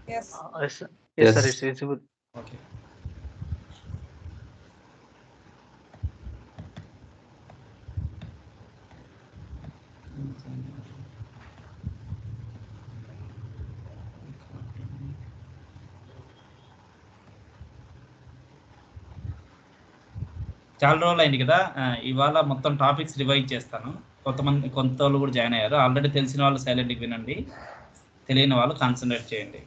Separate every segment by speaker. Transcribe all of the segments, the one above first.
Speaker 1: Yes.
Speaker 2: Yes,
Speaker 3: Yes.
Speaker 2: sir, it's visible.
Speaker 4: Okay. చాలా రోజులు అయింది కదా, ఇవాళ మొత్తం టాపిక్స్ రివైజ్ చేస్తాను. కొంత వాళ్ళు కూడా జాయిన్ అయ్యారు. ఆల్రెడీ తెలిసిన వాళ్ళు సైలెంట్గా వినండి, తెలియని వాళ్ళు కాన్సన్ట్రేట్ చేయండి.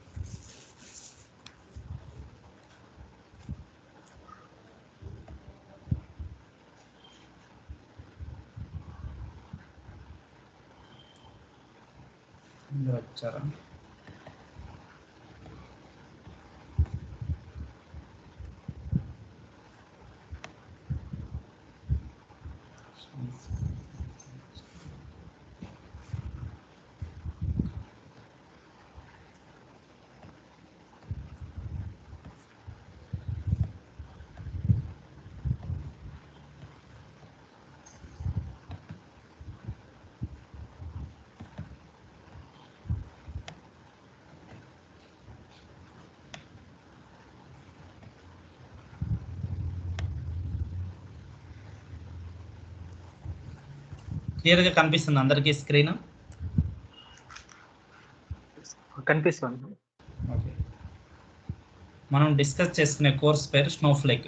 Speaker 4: వచ్చారా? క్లియర్గా కనిపిస్తుంది అందరికీ స్క్రీన్?
Speaker 2: కనిపిస్తుంది.
Speaker 4: ఓకే, మనం డిస్కస్ చేసుకునే కోర్స్ పేరు స్నోఫ్లేక్.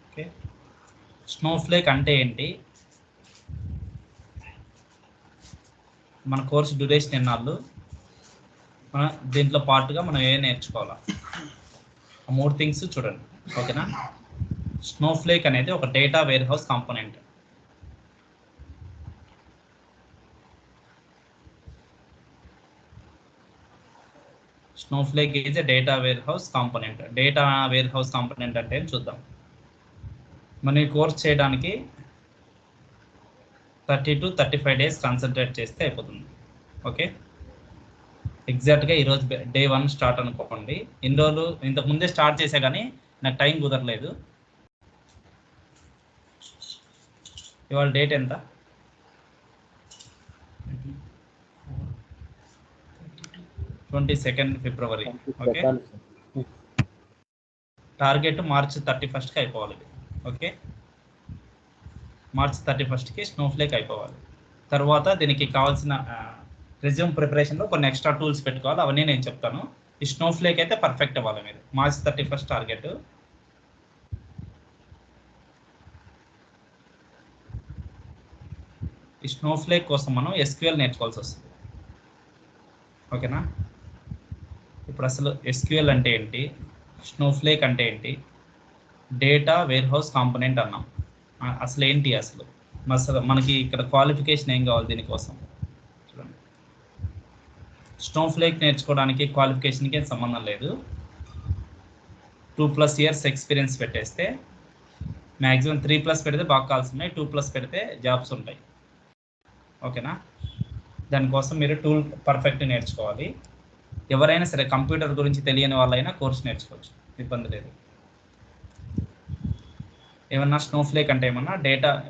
Speaker 4: ఓకే, స్నోఫ్లేక్ అంటే ఏంటి, మన కోర్స్ డ్యూరేషన్ ఎన్నాళ్ళు, మన దీంట్లో పార్ట్గా మనం ఏ నేర్చుకోవాలా, ఆ 3 థింగ్స్ చూడండి. ఓకేనా? స్నోఫ్లేక్ అనేది ఒక data warehouse component. Snowflake is a data warehouse component. Data warehouse component అంటే చూద్దాం. మనం ఈ కోర్స్ చేయడానికి 30 to 35 డేస్ కాన్సన్ట్రేట్ చేస్తే అయిపోతుంది. ఓకే, ఎగ్జాక్ట్గా ఈరోజు డే 1 స్టార్ట్ అనుకోండి. ఇన్ని రోజులు ఇంతకు ముందే స్టార్ట్ చేసా కానీ నాకు టైం కుదరలేదు. ఇవాళ డేట్ ఎంత? 22nd ఫిబ్రవరి. ఓకే, టార్గెట్ మార్చ్ 31కి అయిపోవాలి. ఓకే, మార్చ్ 31కి స్నోఫ్లేక్ అయిపోవాలి. తర్వాత దీనికి కావాల్సిన రెజ్యూమ్ ప్రిపరేషన్లో కొన్ని ఎక్స్ట్రా టూల్స్ పెట్టుకోవాలి, అవన్నీ నేను చెప్తాను. ఈ స్నోఫ్లేక్ అయితే పర్ఫెక్ట్ అవ్వాలి మీరు. March 31 target. ఈ స్నోఫ్లేక్ కోసం మనం SQL నేర్చుకోవాల్సి వస్తుంది. ఓకేనా? ఇప్పుడు అసలు SQL అంటే ఏంటి, స్నోఫ్లేక్ అంటే ఏంటి, డేటా వేర్ హౌస్ కాంపోనెంట్ అన్నాం. అసలు ఏంటి, అసలు మనకి ఇక్కడ క్వాలిఫికేషన్ ఏం కావాలి దీనికోసం చూడండి. స్నోఫ్లేక్ నేర్చుకోవడానికి క్వాలిఫికేషన్కి ఏం సంబంధం లేదు. 2+ ఇయర్స్ ఎక్స్పీరియన్స్ పెట్టేస్తే, మ్యాక్సిమం 3+ పెడితే బాగా కాల్స్ ఉన్నాయి, 2+ పెడితే జాబ్స్ ఉంటాయి. ఓకేనా? దానికోసం మీరు టూల్ పర్ఫెక్ట్ నేర్చుకోవాలి. ఎవరైనా సరే కంప్యూటర్ గురించి తెలియని వాళ్ళైనా కోర్స్ నేర్చుకోవచ్చు, ఇబ్బంది లేదు. ఏమన్నా స్నోఫ్లేక్ అంటే ఏమన్నా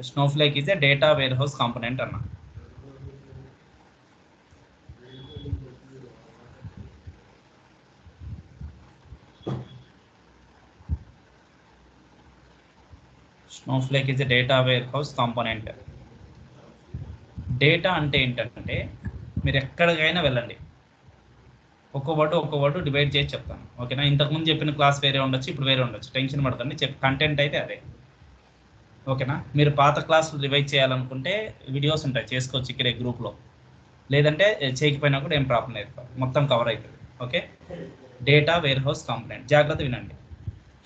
Speaker 4: Snowflake is a data warehouse component అన్నా. Snowflake is a data warehouse component. Data అంటే ఏంటంటే, మీరు ఎక్కడికైనా వెళ్ళండి, ఒక్కో వర్డ్ డివైడ్ చేసి చెప్తాను. ఓకేనా? ఇంతకుముందు చెప్పిన క్లాస్ వేరే ఉండొచ్చు, ఇప్పుడు వేరే ఉండొచ్చు, టెన్షన్ పడకండి. కంటెంట్ అయితే అదే. ఓకేనా? మీరు పాత క్లాసులు రివైజ్ చేయాలనుకుంటే వీడియోస్ ఉంటాయి, చేసుకోవచ్చు ఇక్కడే గ్రూప్లో. లేదంటే చేయకపోయినా కూడా ఏం ప్రాబ్లం లేదు, మొత్తం కవర్ అవుతుంది. Okay, data warehouse component జాగ్రత్త వినండి.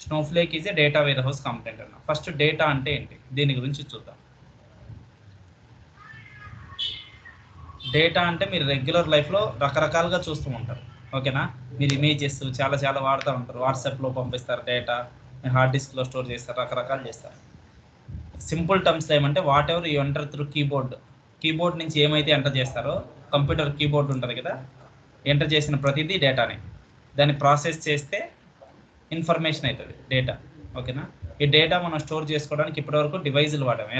Speaker 4: Snowflake is a data warehouse component అన్న. ఫస్ట్ డేటా అంటే ఏంటి దీని గురించి చూద్దాం. డేటా అంటే మీరు రెగ్యులర్ లైఫ్లో రకరకాలుగా చూస్తూ ఉంటారు. ఓకేనా? మీరు ఇమేజెస్ చాలా వాడుతూ ఉంటారు, వాట్సాప్లో పంపిస్తారు డేటా, హార్డ్ డిస్క్లో స్టోర్ చేస్తారు, రకరకాలు చేస్తారు. సింపుల్ టర్మ్స్లో ఏమంటే what ever you enter through keyboard నుంచి ఏమైతే ఎంటర్ చేస్తారో, కంప్యూటర్ కీబోర్డ్ ఉంటుంది కదా, ఎంటర్ చేసిన ప్రతిదీ డేటానే. దాన్ని ప్రాసెస్ చేస్తే ఇన్ఫర్మేషన్ అవుతుంది డేటా. ఓకేనా? ఈ డేటా మనం స్టోర్ చేసుకోవడానికి ఇప్పటివరకు డివైజులు వాడాము.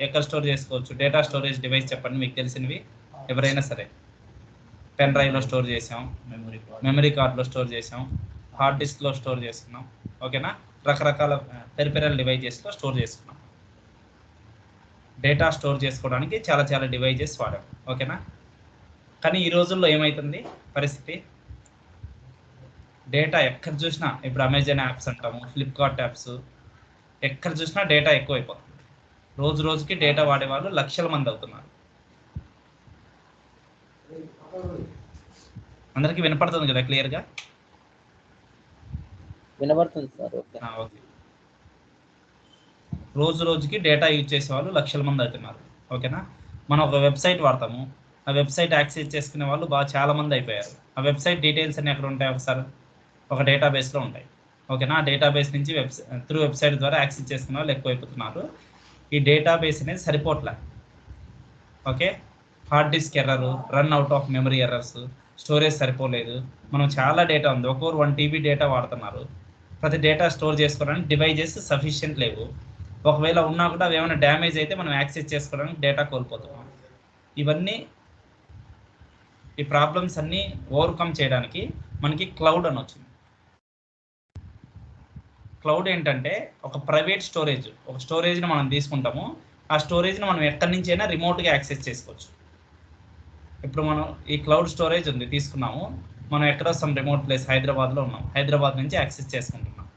Speaker 4: ఎక్కడ స్టోర్ చేసుకోవచ్చు? డేటా స్టోరేజ్ డివైస్ చెప్పండి మీకు తెలిసినవి ఎవరైనా సరే. పెన్ డ్రైవ్లో స్టోర్ చేసాం, మెమరీ కార్డ్లో స్టోర్ చేసాం, హార్డ్ డిస్క్లో స్టోర్ చేసుకున్నాం. ఓకేనా? రకరకాల పెరిఫెరల్ డివైజెస్లో స్టోర్ చేసుకున్నాం. డేటా స్టోర్ చేసుకోవడానికి చాలా చాలా డివైజెస్ వాడాం. ఓకేనా? కానీ ఈ రోజుల్లో ఏమవుతుంది పరిస్థితి? డేటా ఎక్కడ చూసినా, ఇప్పుడు అమెజాన్ యాప్స్ అంటాము, ఫ్లిప్కార్ట్ యాప్స్, ఎక్కడ చూసినా డేటా ఎక్కువైపోతుంది. రోజు రోజుకి డేటా వాడే వాళ్ళు లక్షల మంది అవుతున్నారు. అందరికీ వినపడుతుంది కదా క్లియర్గా?
Speaker 1: వినపడుతుంది సార్.
Speaker 4: ఓకే. రోజు రోజుకి డేటా యూజ్ చేసే వాళ్ళు లక్షల మంది అవుతున్నారు. ఓకేనా? మనం ఒక వెబ్సైట్ వాడతాము, ఆ వెబ్సైట్ యాక్సెస్ చేసుకునే వాళ్ళు చాలా మంది అయిపోయారు. ఆ వెబ్సైట్ డీటెయిల్స్ అన్ని ఎక్కడ ఉంటాయి? ఒకసారి ఒక డేటాబేస్లో ఉంటాయి. ఓకేనా? ఆ డేటాబేస్ నుంచి వెబ్సైట్ ద్వారా యాక్సెస్ చేసుకునే వాళ్ళు ఎక్కువైపోతున్నారు. ఈ డేటాబేస్ అనేది సరిపోట్లే. Okay, hard disk error, run out of memory errors, storage సరిపోలేదు. మనం చాలా డేటా ఉంది, ఒక్కొక్కరు 1 TB డేటా వాడుతున్నారు. ప్రతి డేటా స్టోర్ చేసుకోవడానికి డివైజెస్ సఫిషియెంట్ లేవు. ఒకవేళ ఉన్నా కూడా అవి ఏమైనా డ్యామేజ్ అయితే మనం యాక్సెస్ చేసుకోవడానికి డేటా కోల్పోతున్నాం. ఇవన్నీ ఈ ప్రాబ్లమ్స్ అన్నీ ఓవర్కమ్ చేయడానికి మనకి క్లౌడ్ అని వచ్చింది. క్లౌడ్ ఏంటంటే ఒక ప్రైవేట్ స్టోరేజ్. ఒక స్టోరేజ్ని మనం తీసుకుంటాము, ఆ స్టోరేజ్ని మనం ఎక్కడి నుంచైనా రిమోట్గా యాక్సెస్ చేసుకోవచ్చు. ఇప్పుడు మనం ఈ క్లౌడ్ స్టోరేజ్ ఉంది తీసుకున్నాము, మనం ఎక్కడో సమ్ రిమోట్ ప్లేస్ హైదరాబాద్లో ఉన్నాం, హైదరాబాద్ నుంచి యాక్సెస్ చేసుకుంటున్నాం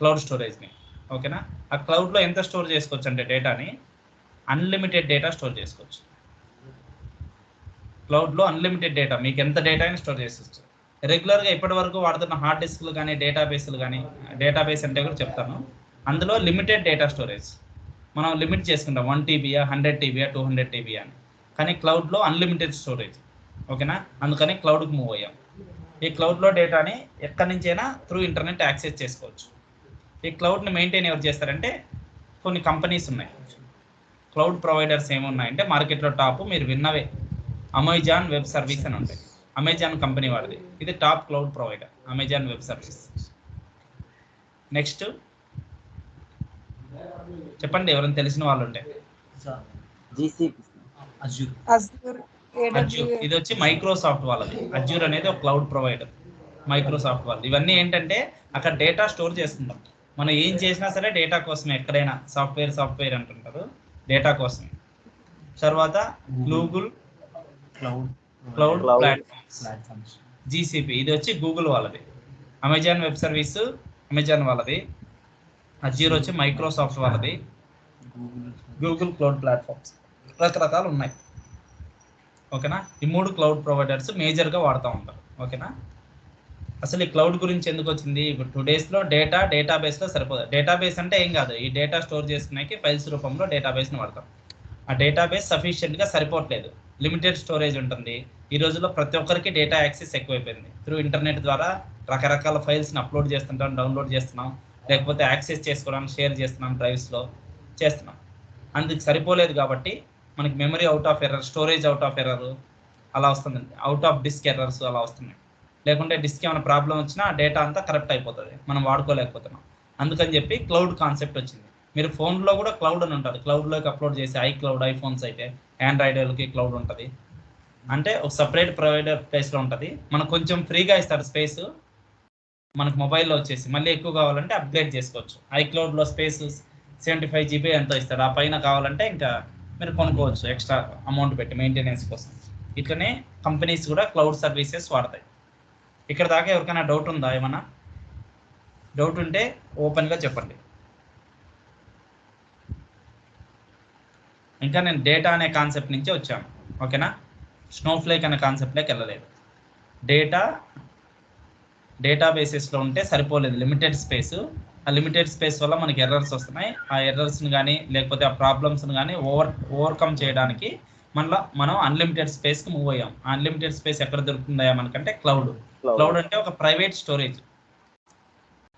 Speaker 4: క్లౌడ్ స్టోరేజ్ని. ఓకేనా? ఆ క్లౌడ్లో ఎంత స్టోర్ చేసుకోవచ్చు అంటే డేటాని అన్లిమిటెడ్ డేటా స్టోర్ చేసుకోవచ్చు. క్లౌడ్లో అన్లిమిటెడ్ డేటా, మీకు ఎంత డేటా అయినా స్టోర్ చేసుకోవచ్చు. రెగ్యులర్గా ఇప్పటి వరకు వాడుతున్న హార్డ్ డిస్క్లు కానీ డేటాబేస్లు కానీ, డేటాబేస్ అంటే కూడా చెప్తాను, అందులో లిమిటెడ్ డేటా స్టోరేజ్ మనం లిమిట్ చేసుకుంటాం. 1 TB, 100 TB, 200 TB అని. కానీ క్లౌడ్లో అన్లిమిటెడ్ స్టోరేజ్. ఓకేనా? అందుకని క్లౌడ్కి మూవ్ అయ్యాం. ఈ క్లౌడ్లో డేటాని ఎక్కడి నుంచైనా త్రూ ఇంటర్నెట్ యాక్సెస్ చేసుకోవచ్చు. ఈ క్లౌడ్ని మెయింటైన్ ఎవరు చేస్తారంటే కొన్ని కంపెనీస్ ఉన్నాయి. క్లౌడ్ ప్రొవైడర్స్ ఏమున్నాయంటే మార్కెట్లో టాప్ మీరు విన్నవే, అమెజాన్ వెబ్ సర్వీస్ అని ఉంటాయి. అమెజాన్ కంపెనీ వాడిది, ఇది top cloud provider, Amazon web service. Next చెప్పండి ఎవరైనా తెలిసిన వాళ్ళు ఉంటే.
Speaker 3: అజ్యూర్,
Speaker 4: ఇది వచ్చి మైక్రోసాఫ్ట్ వాళ్ళది. అజ్యూర్ అనేది ఒక క్లౌడ్ ప్రొవైడర్, మైక్రోసాఫ్ట్ వాళ్ళది. ఇవన్నీ ఏంటంటే అక్కడ డేటా స్టోర్ చేసుకుంటాం. మనం ఏం చేసినా సరే డేటా కోసమే, ఎక్కడైనా సాఫ్ట్వేర్ అంటుంటారు, డేటా కోసమే. తర్వాత గూగుల్ క్లౌడ్ ప్లాట్ఫామ్స్, GCP, ఇది వచ్చి గూగుల్ వాళ్ళది. అమెజాన్ వెబ్ సర్వీస్ అమెజాన్ వాళ్ళది. అజ్యూర్ వచ్చి మైక్రోసాఫ్ట్ వాళ్ళది. గూగుల్ క్లౌడ్ ప్లాట్ఫామ్స్, రకరకాలు ఉన్నాయి. ఓకేనా? ఈ 3 క్లౌడ్ ప్రొవైడర్స్ మేజర్గా వాడుతూ ఉంటారు. ఓకేనా? అసలు ఈ క్లౌడ్ గురించి ఎందుకు వచ్చింది? ఇప్పుడు 2 daysలో డేటాబేస్లో సరిపోదు. డేటాబేస్ అంటే ఏం కాదు, ఈ డేటా స్టోర్ చేసుకునేకి ఫైల్స్ రూపంలో డేటాబేస్ని వాడతాం. ఆ డేటాబేస్ సఫిషియెంట్గా సరిపోవట్లేదు, లిమిటెడ్ స్టోరేజ్ ఉంటుంది. ఈ రోజుల్లో ప్రతి ఒక్కరికి డేటా యాక్సెస్ ఎక్కువైపోయింది. త్రూ ఇంటర్నెట్ ద్వారా రకరకాల ఫైల్స్ని అప్లోడ్ చేస్తుంటాం, డౌన్లోడ్ చేస్తున్నాం, లేకపోతే యాక్సెస్ చేసుకోవడానికి షేర్ చేస్తున్నాం, డ్రైవ్స్లో చేస్తున్నాం. అందుకు సరిపోలేదు కాబట్టి మనకి memory out of error, storage out of error అలా వస్తుంది, అవుట్ ఆఫ్ డిస్క్ ఎర్రర్స్ అలా వస్తున్నాయి. లేకుంటే డిస్క్ ఏమైనా ప్రాబ్లం వచ్చినా డేటా అంతా కరెక్ట్ అయిపోతుంది, మనం వాడుకోలేకపోతున్నాం. అందుకని చెప్పి క్లౌడ్ కాన్సెప్ట్ వచ్చింది. మీరు ఫోన్లో కూడా క్లౌడ్ అని ఉంటుంది, క్లౌడ్లోకి అప్లోడ్ చేసి ఐక్లౌడ్, ఐఫోన్స్ అయితే ఆండ్రాయిడ్కి క్లౌడ్ ఉంటుంది. అంటే ఒక సపరేట్ ప్రొవైడర్ ప్లేస్లో ఉంటుంది. మనకు కొంచెం ఫ్రీగా ఇస్తాడు స్పేస్, మనకు మొబైల్లో వచ్చేసి మళ్ళీ ఎక్కువ కావాలంటే అప్గ్రేడ్ చేసుకోవచ్చు. ఐక్లౌడ్లో స్పేస్ 75 GB ఎంతో ఇస్తాడు, ఆ పైన కావాలంటే ఇంకా మీరు కొనుక్కోవచ్చు ఎక్స్ట్రా అమౌంట్ పెట్టి మెయింటెనెన్స్ కోసం. ఇట్లనే కంపెనీస్ కూడా క్లౌడ్ సర్వీసెస్ వాడతాయి. ఇక్కడ దాకా ఎవరికైనా డౌట్ ఉందా? ఏమన్నా డౌట్ ఉంటే ఓపెన్గా చెప్పండి. ఇంకా నేను డేటా అనే కాన్సెప్ట్ నుంచి వచ్చాను. ఓకేనా? స్నోఫ్లేక్ అనే కాన్సెప్ట్లోకి వెళ్ళలేదు. డేటాబేసెస్లో ఉంటే సరిపోలేదు, లిమిటెడ్ స్పేస్. ఆ లిమిటెడ్ స్పేస్ వల్ల మనకి ఎర్రర్స్ వస్తున్నాయి. ఆ ఎర్రర్స్ని కానీ లేకపోతే ఆ ప్రాబ్లమ్స్ని కానీ ఓవర్కమ్ చేయడానికి మనం అన్లిమిటెడ్ స్పేస్కి మూవ్ అయ్యాం. ఆ అన్లిమిటెడ్ స్పేస్ ఎక్కడ దొరుకుతుందా మనకంటే క్లౌడ్ అంటే ఒక ప్రైవేట్ స్టోరేజ్.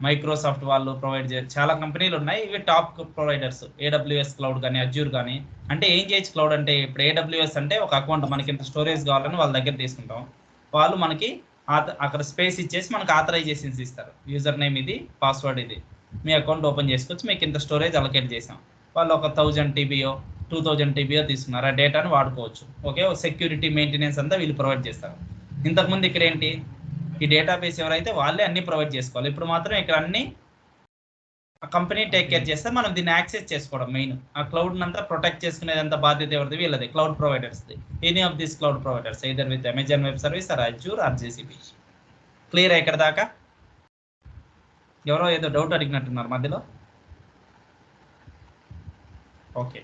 Speaker 4: మైక్రోసాఫ్ట్ వాళ్ళు ప్రొవైడ్ చాలా కంపెనీలు ఉన్నాయి, ఇవి టాప్ ప్రొవైడర్స్. AWS క్లౌడ్ కానీ, అజ్యూర్ కానీ. అంటే ఏం చేయొచ్చు క్లౌడ్ అంటే, ఇప్పుడు AWS అంటే ఒక అకౌంట్, మనకి ఇంత స్టోరేజ్ కావాలని వాళ్ళ దగ్గర తీసుకుంటాం. వాళ్ళు మనకి అక్కడ స్పేస్ ఇచ్చేసి మనకు ఆథరైజేషన్స్ ఇస్తారు, యూజర్ నేమ్ ఇది, పాస్వర్డ్ ఇది. మీ అకౌంట్ ఓపెన్ చేసుకోవచ్చు. మీకు ఇంత స్టోరేజ్ అలొకేట్ చేసాం. వాళ్ళు ఒక 1000 TBయో 2000 TBయో తీసుకున్నారు. ఆ డేటాను వాడుకోవచ్చు. ఓకే, సెక్యూరిటీ మెయింటెనెన్స్ అంతా వీళ్ళు ప్రొవైడ్ చేస్తారు. ఇంతకుముందు ఇక్కడ ఏంటి, ఈ డేటాబేస్ ఎవరైతే వాళ్ళే అన్ని ప్రొవైడ్ చేసుకోవాలి. ఇప్పుడు మాత్రం ఇక్కడ అన్ని కంపెనీ టేక్ కేర్ చేస్తే మనం దీన్ని యాక్సెస్ చేసుకోవడం మెయిన్. ఆ క్లౌడ్ అంతా ప్రొటెక్ట్ చేసుకునేదంతా బాధ్యత ఎవరిది, వీళ్ళది, క్లౌడ్ ప్రొవైడర్స్ది. Any of this cloud providers either with Amazon Web Service or Azure or GCP. Clear ఇక్కడ దాకా? ఎవరో ఏదో డౌట్ అడిగినట్టున్నారు మధ్యలో. ఓకే,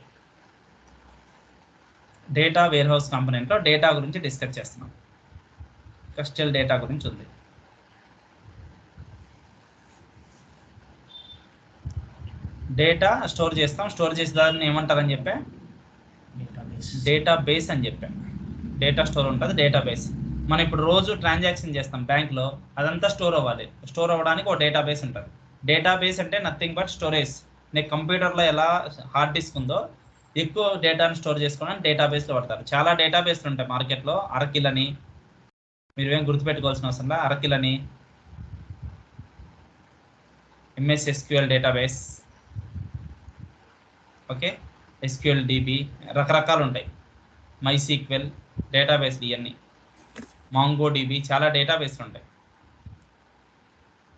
Speaker 4: డేటా వేర్ హౌస్ కాంపోనెంట్లో డేటా గురించి డిస్కస్ చేస్తున్నాం. కస్టల్ డేటా గురించి ఉంది. డేటా స్టోర్ చేస్తాం. స్టోర్ చేసే దాన్ని ఏమంటారని చెప్పా, డేటాబేస్ అని చెప్పాం. డేటా స్టోర్ ఉంటుంది, డేటాబేస్. మనం ఇప్పుడు రోజు ట్రాన్సాక్షన్ చేస్తాం బ్యాంక్లో, అదంతా స్టోర్ అవ్వాలి. స్టోర్ అవ్వడానికి ఒక డేటాబేస్ ఉంటుంది. డేటాబేస్ అంటే నథింగ్ బట్ స్టోరేజ్. నీకు కంప్యూటర్లో ఎలా హార్డ్ డిస్క్ ఉందో ఎక్కువ డేటాను స్టోర్ చేసుకోవడానికి డేటాబేస్లో పడతారు. చాలా డేటాబేస్లు ఉంటాయి మార్కెట్లో. అరకిల్ అని, మీరు ఏం గుర్తుపెట్టుకోవాల్సిన అవసరం లేదు. అరకిల్ అని, MS SQL database, okay, SQL DB, రకరకాలు ఉంటాయి. MySQL డేటాబేస్లు ఇవన్నీ, MongoDB, చాలా డేటాబేస్లు ఉంటాయి.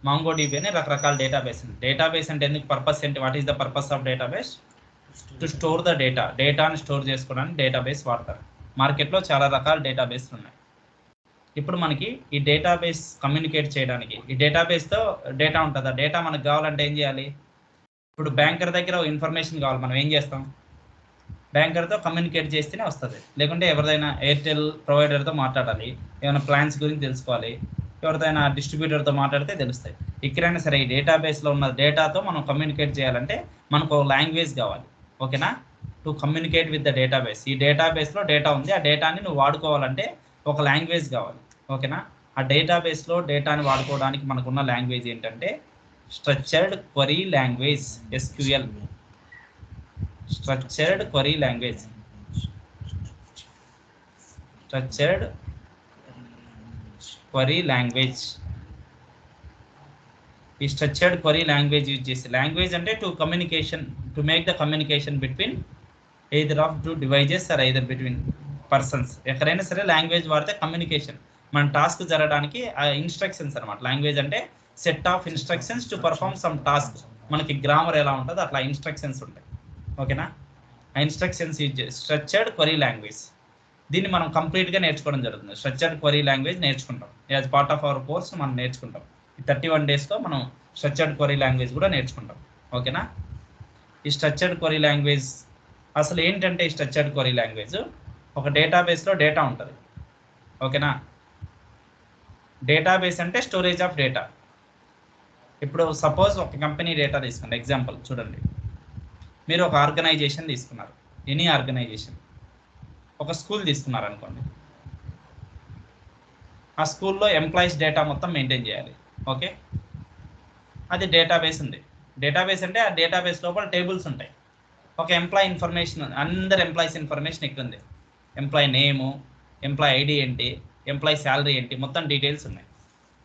Speaker 4: MongoDB అనే రకరకాల డేటాబేస్ ఉంది. డేటాబేస్ అంటే ఎందుకు, పర్పస్ ఏంటి, what is the purpose of database? To store the data. డేటాను స్టోర్ చేసుకోవడానికి డేటాబేస్ వాడతారు. మార్కెట్లో చాలా రకాల డేటాబేస్లు ఉన్నాయి. ఇప్పుడు మనకి ఈ డేటాబేస్ కమ్యూనికేట్ చేయడానికి, ఈ డేటాబేస్తో డేటా ఉంటుంది. ఆ డేటా మనకు కావాలంటే ఏం చేయాలి? ఇప్పుడు బ్యాంకర్ దగ్గర ఇన్ఫర్మేషన్ కావాలి, మనం ఏం చేస్తాం? బ్యాంకర్తో కమ్యూనికేట్ చేస్తేనే వస్తుంది. లేకుంటే ఎవరిదైనా ఎయిర్టెల్ ప్రొవైడర్తో మాట్లాడాలి, ఏమైనా ప్లాన్స్ గురించి తెలుసుకోవాలి, ఎవరిదైనా డిస్ట్రిబ్యూటర్తో మాట్లాడితే తెలుస్తాయి. ఎక్కడైనా సరే ఈ డేటాబేస్లో ఉన్న డేటాతో మనం కమ్యూనికేట్ చేయాలంటే మనకు ఒక లాంగ్వేజ్ కావాలి. ఓకేనా? To communicate with the database. ఈ డేటాబేస్లో డేటా ఉంది, ఆ డేటాని నువ్వు వాడుకోవాలంటే ఒక లాంగ్వేజ్ కావాలి. ఓకేనా? ఆ డేటాబేస్లో డేటాని వాడుకోవడానికి మనకున్న లాంగ్వేజ్ ఏంటంటే structured query language, SQL. Structured query language, structured query language. ఈ స్ట్రక్చర్డ్ క్వరీ లాంగ్వేజ్ యూజ్ చేసి, లాంగ్వేజ్ అంటే to communication, to make the communication between either of two devices or either between persons. ఎక్కడైనా సరే language వాడితే communication, మన task జరగడానికి ఆ instructions అనమాట. లాంగ్వేజ్ అంటే set of instructions to perform some task. మనకి గ్రామర్ ఎలా ఉంటుందో అట్లా ఇన్స్ట్రక్షన్స్ ఉంటాయి. ఓకేనా? ఆ ఇన్స్ట్రక్షన్స్ యూజ్ చేసి స్ట్రక్చర్డ్ క్వరీ లాంగ్వేజ్. దీన్ని మనం కంప్లీట్గా నేర్చుకోవడం జరుగుతుంది. స్ట్రక్చర్డ్ క్వరీ లాంగ్వేజ్ నేర్చుకుంటాం as part of our course. మనం నేర్చుకుంటాం ఈ 31 డేస్లో మనం స్ట్రక్చర్డ్ క్వరీ లాంగ్వేజ్ కూడా నేర్చుకుంటాం. ఓకేనా? ఈ స్ట్రక్చర్డ్ క్వరీ లాంగ్వేజ్ అసలు ఏంటంటే, ఈ స్ట్రక్చర్డ్ క్వరీ లాంగ్వేజ్ ఒక డేటాబేస్లో డేటా ఉంటుంది. ఓకేనా? డేటాబేస్ అంటే స్టోరేజ్ ఆఫ్ డేటా. ఇప్పుడు సపోజ్ ఒక కంపెనీ డేటా తీసుకోండి. ఎగ్జాంపుల్ చూడండి, మీరు ఒక ఆర్గనైజేషన్ తీసుకున్నారు, ఎనీ ఆర్గనైజేషన్. ఒక స్కూల్ తీసుకున్నారు అనుకోండి. ఆ స్కూల్లో ఎంప్లాయీస్ డేటా మొత్తం మెయింటైన్ చేయాలి. ఓకే, అది డేటాబేస్ ఉంది. డేటాబేస్ అంటే ఆ డేటాబేస్ లోపల టేబుల్స్ ఉంటాయి. ఒక ఎంప్లాయీ ఇన్ఫర్మేషన్, అందరు ఎంప్లాయీస్ ఇన్ఫర్మేషన్ ఇక్కడ ఉంది. ఎంప్లాయీ నేము, ఎంప్లాయీ ఐడి ఏంటి, ఎంప్లాయీ శాలరీ ఏంటి, మొత్తం డీటెయిల్స్ ఉన్నాయి.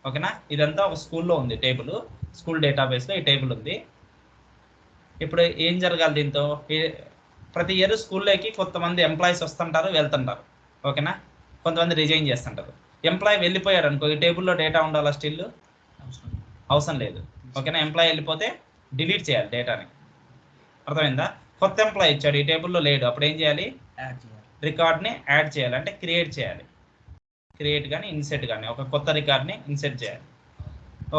Speaker 4: ఓకేనా? ఇదంతా ఒక స్కూల్లో ఉంది టేబుల్. స్కూల్ డేటాబేస్లో ఈ టేబుల్ ఉంది. ఇప్పుడు ఏం జరగాలి దీంతో? ప్రతి ఇయర్ స్కూల్లోకి కొంతమంది ఎంప్లాయీస్ వస్తుంటారు, వెళ్తుంటారు. ఓకేనా? కొంతమంది రిజైన్ చేస్తుంటారు. ఎంప్లాయీ వెళ్ళిపోయాడు అనుకో, ఈ టేబుల్లో డేటా ఉండాలా? స్టిల్ అవసరం లేదు. ఓకేనా? ఎంప్లాయీ వెళ్ళిపోతే డిలీట్ చేయాలి డేటాని. అర్థమైందా? కొత్త ఎంప్లాయీ ఇచ్చాడు, ఈ టేబుల్లో లేడు, అప్పుడు ఏం చేయాలి? రికార్డ్ని యాడ్ చేయాలి, అంటే క్రియేట్ చేయాలి. క్రియేట్ కానీ ఇన్సెట్ కానీ ఒక కొత్త రికార్డ్ని ఇన్సెట్ చేయాలి.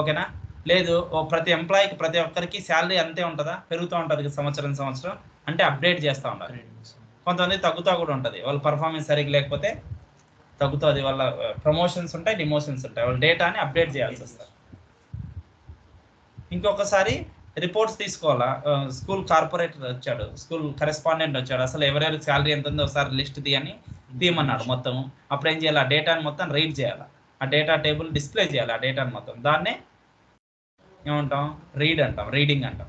Speaker 4: ఓకేనా? లేదు, ప్రతి ఎంప్లాయీకి ప్రతి ఒక్కరికి శాలరీ అంతే ఉంటుందా? పెరుగుతూ ఉంటుంది సంవత్సరం అంటే అప్డేట్ చేస్తూ ఉండాలి. కొంతమంది తగ్గుతూ కూడా ఉంటుంది, వాళ్ళ పర్ఫార్మెన్స్ సరిగ్గా లేకపోతే తగ్గుతుంది. వాళ్ళ ప్రమోషన్స్ ఉంటాయి, డిమోషన్స్ ఉంటాయి. వాళ్ళ డేటాని అప్డేట్ చేయాల్సి వస్తుంది. ఇంకొకసారి రిపోర్ట్స్ తీసుకోవాలా? స్కూల్ కార్పొరేటర్ వచ్చాడు, స్కూల్ కరెస్పాండెంట్ వచ్చాడు, అసలు ఎవరెవరికి శాలరీ ఎంత ఉందో ఒకసారి లిస్ట్ తీయమన్నాడు మొత్తం. అప్పుడు ఏం చేయాలి? ఆ డేటాని మొత్తం రీడ్ చేయాలి, ఆ డేటా టేబుల్ డిస్ప్లే చేయాలి, ఆ డేటాని మొత్తం. దాన్నే ఏమంటాం? రీడ్ అంటాం, రీడింగ్ అంటాం.